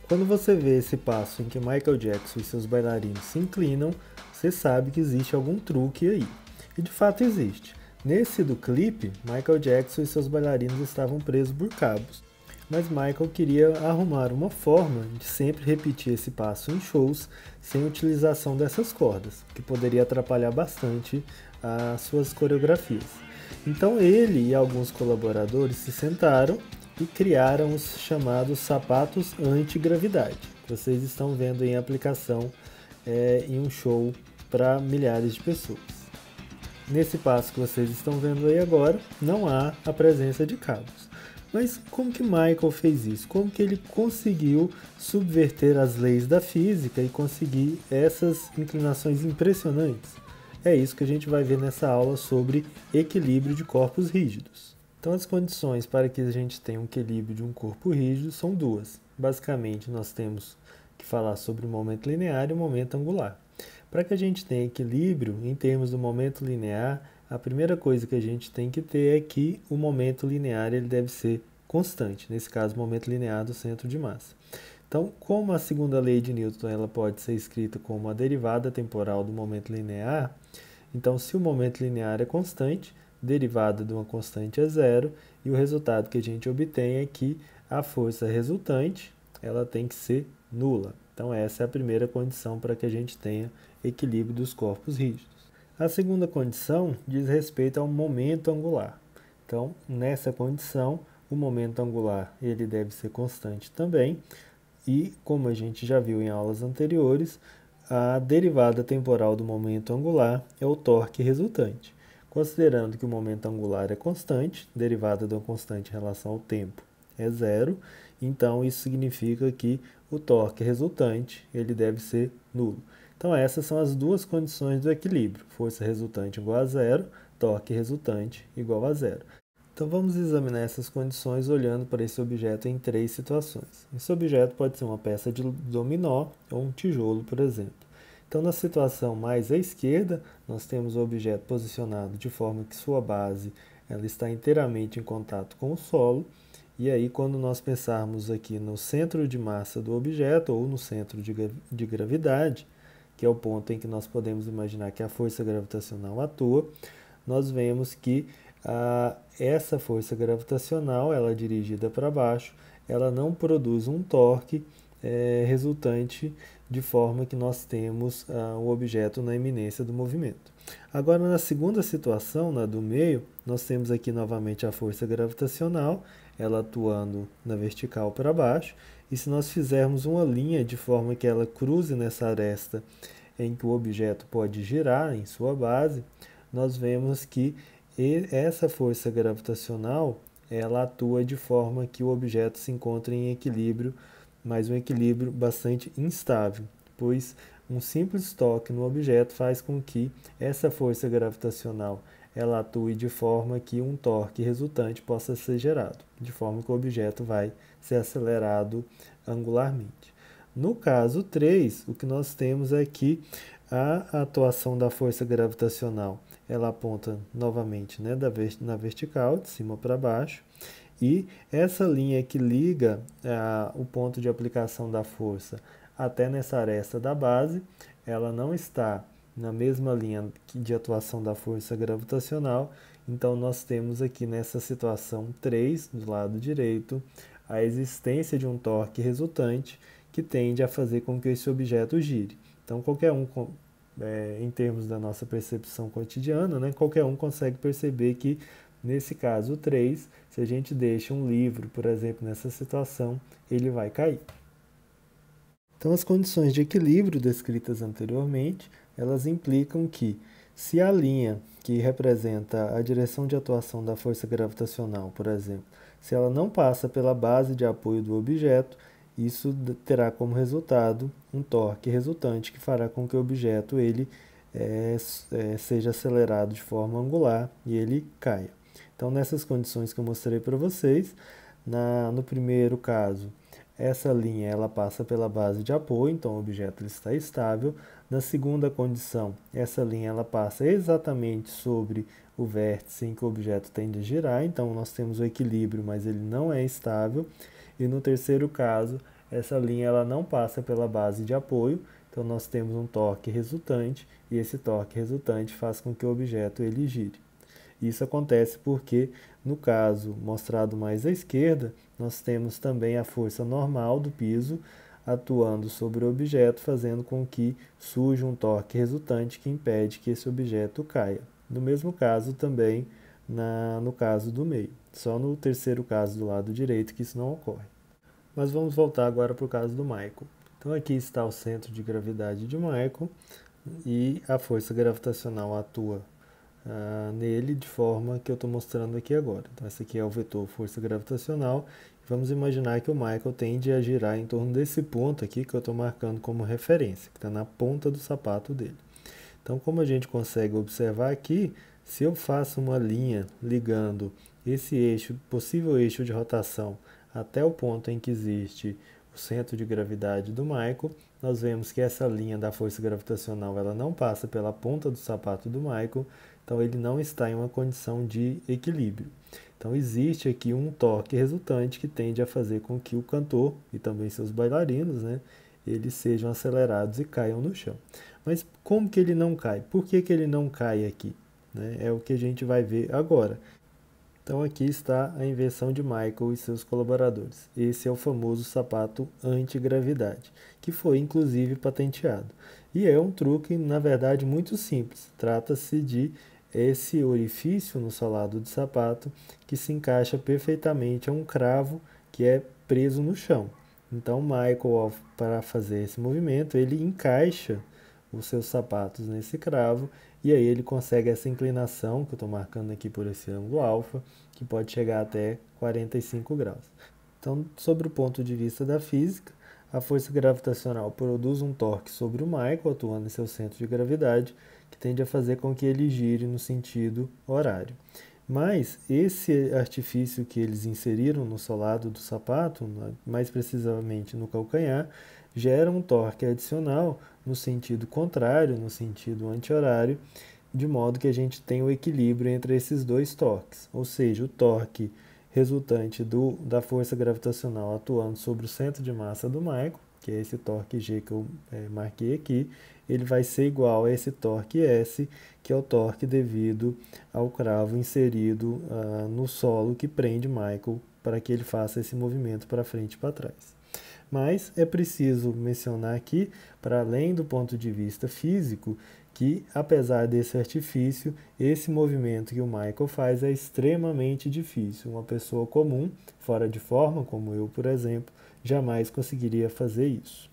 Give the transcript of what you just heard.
Quando você vê esse passo em que Michael Jackson e seus bailarinos se inclinam, você sabe que existe algum truque aí. E de fato existe. Nesse do clipe, Michael Jackson e seus bailarinos estavam presos por cabos. Mas Michael queria arrumar uma forma de sempre repetir esse passo em shows sem utilização dessas cordas, que poderia atrapalhar bastante as suas coreografias. Então ele e alguns colaboradores se sentaram e criaram os chamados sapatos anti-gravidade, que vocês estão vendo em aplicação em um show para milhares de pessoas. Nesse passo que vocês estão vendo aí agora, não há a presença de cabos. Mas como que Michael fez isso? Como que ele conseguiu subverter as leis da física e conseguir essas inclinações impressionantes? É isso que a gente vai ver nessa aula sobre equilíbrio de corpos rígidos. Então, as condições para que a gente tenha um equilíbrio de um corpo rígido são duas. Basicamente, nós temos que falar sobre o momento linear e o momento angular. Para que a gente tenha equilíbrio em termos do momento linear, a primeira coisa que a gente tem que ter é que o momento linear ele deve ser constante, nesse caso, o momento linear do centro de massa. Então, como a segunda lei de Newton ela pode ser escrita como a derivada temporal do momento linear, então, se o momento linear é constante, derivada de uma constante é zero, e o resultado que a gente obtém é que a força resultante ela tem que ser nula. Então, essa é a primeira condição para que a gente tenha equilíbrio dos corpos rígidos. A segunda condição diz respeito ao momento angular. Então, nessa condição, o momento angular ele deve ser constante também, e como a gente já viu em aulas anteriores, a derivada temporal do momento angular é o torque resultante. Considerando que o momento angular é constante, derivada de uma constante em relação ao tempo é zero, então isso significa que o torque resultante ele deve ser nulo. Então essas são as duas condições do equilíbrio, força resultante igual a zero, torque resultante igual a zero. Então vamos examinar essas condições olhando para esse objeto em três situações. Esse objeto pode ser uma peça de dominó ou um tijolo, por exemplo. Então, na situação mais à esquerda, nós temos o objeto posicionado de forma que sua base ela está inteiramente em contato com o solo. E aí, quando nós pensarmos aqui no centro de massa do objeto ou no centro de gravidade, que é o ponto em que nós podemos imaginar que a força gravitacional atua, nós vemos que essa força gravitacional, ela é dirigida para baixo, ela não produz um torque resultante de forma que nós temos o objeto na iminência do movimento. Agora, na segunda situação, na do meio, nós temos aqui novamente a força gravitacional, ela atuando na vertical para baixo, e se nós fizermos uma linha de forma que ela cruze nessa aresta em que o objeto pode girar em sua base, nós vemos que essa força gravitacional ela atua de forma que o objeto se encontre em equilíbrio, mas um equilíbrio bastante instável, pois um simples toque no objeto faz com que essa força gravitacional ela atue de forma que um torque resultante possa ser gerado, de forma que o objeto vai ser acelerado angularmente. No caso 3, o que nós temos é que a atuação da força gravitacional ela aponta novamente na vertical, de cima para baixo, e essa linha que liga o ponto de aplicação da força até nessa aresta da base, ela não está na mesma linha de atuação da força gravitacional, então nós temos aqui nessa situação 3, do lado direito, a existência de um torque resultante que tende a fazer com que esse objeto gire. Então qualquer um, em termos da nossa percepção cotidiana, né, qualquer um consegue perceber que nesse caso 3, se a gente deixa um livro, por exemplo, nessa situação, ele vai cair. Então, as condições de equilíbrio descritas anteriormente, elas implicam que, se a linha que representa a direção de atuação da força gravitacional, por exemplo, se ela não passa pela base de apoio do objeto, isso terá como resultado um torque resultante que fará com que o objeto ele seja acelerado de forma angular e ele caia. Então, nessas condições que eu mostrei para vocês, no primeiro caso, essa linha ela passa pela base de apoio, então o objeto está estável. Na segunda condição, essa linha ela passa exatamente sobre o vértice em que o objeto tende a girar, então nós temos o equilíbrio, mas ele não é estável. E no terceiro caso, essa linha ela não passa pela base de apoio, então nós temos um torque resultante, e esse torque resultante faz com que o objeto ele gire. Isso acontece porque, no caso mostrado mais à esquerda, nós temos também a força normal do piso atuando sobre o objeto, fazendo com que surja um torque resultante que impede que esse objeto caia. No mesmo caso também no caso do meio. Só no terceiro caso do lado direito que isso não ocorre. Mas vamos voltar agora para o caso do Michael. Então aqui está o centro de gravidade de Michael e a força gravitacional atua nele de forma que eu estou mostrando aqui agora. Então esse aqui é o vetor força gravitacional. Vamos imaginar que o Michael tende a girar em torno desse ponto aqui que eu estou marcando como referência, que está na ponta do sapato dele. Então, como a gente consegue observar aqui, se eu faço uma linha ligando esse eixo, possível eixo de rotação, até o ponto em que existe o centro de gravidade do Michael, nós vemos que essa linha da força gravitacional ela não passa pela ponta do sapato do Michael, então ele não está em uma condição de equilíbrio. Então existe aqui um torque resultante que tende a fazer com que o cantor e também seus bailarinos, eles sejam acelerados e caiam no chão. Mas como que ele não cai? Por que ele não cai aqui? É o que a gente vai ver agora. Então aqui está a invenção de Michael e seus colaboradores. Esse é o famoso sapato antigravidade, que foi inclusive patenteado. E é um truque, na verdade, muito simples. Trata-se de esse orifício no solado do sapato que se perfeitamente a um cravo que é preso no chão. Então Michael, para fazer esse movimento, ele encaixa os seus sapatos nesse cravo e aí ele consegue essa inclinação, que eu estou marcando aqui por esse ângulo alfa, que pode chegar até 45 graus. Então, sobre o ponto de vista da física, a força gravitacional produz um torque sobre o Michael, atuando em seu centro de gravidade, que tende a fazer com que ele gire no sentido horário. Mas esse artifício que eles inseriram no solado do sapato, mais precisamente no calcanhar, gera um torque adicional no sentido contrário, no sentido anti-horário, de modo que a gente tem o equilíbrio entre esses dois torques, ou seja, o torque resultante da força gravitacional atuando sobre o centro de massa do Michael, que é esse torque G que eu marquei aqui, ele vai ser igual a esse torque S, que é o torque devido ao cravo inserido no solo que prende Michael para que ele faça esse movimento para frente e para trás. Mas é preciso mencionar aqui, para além do ponto de vista físico, que apesar desse artifício, esse movimento que o Michael faz é extremamente difícil. Uma pessoa comum, fora de forma, como eu, por exemplo, jamais conseguiria fazer isso.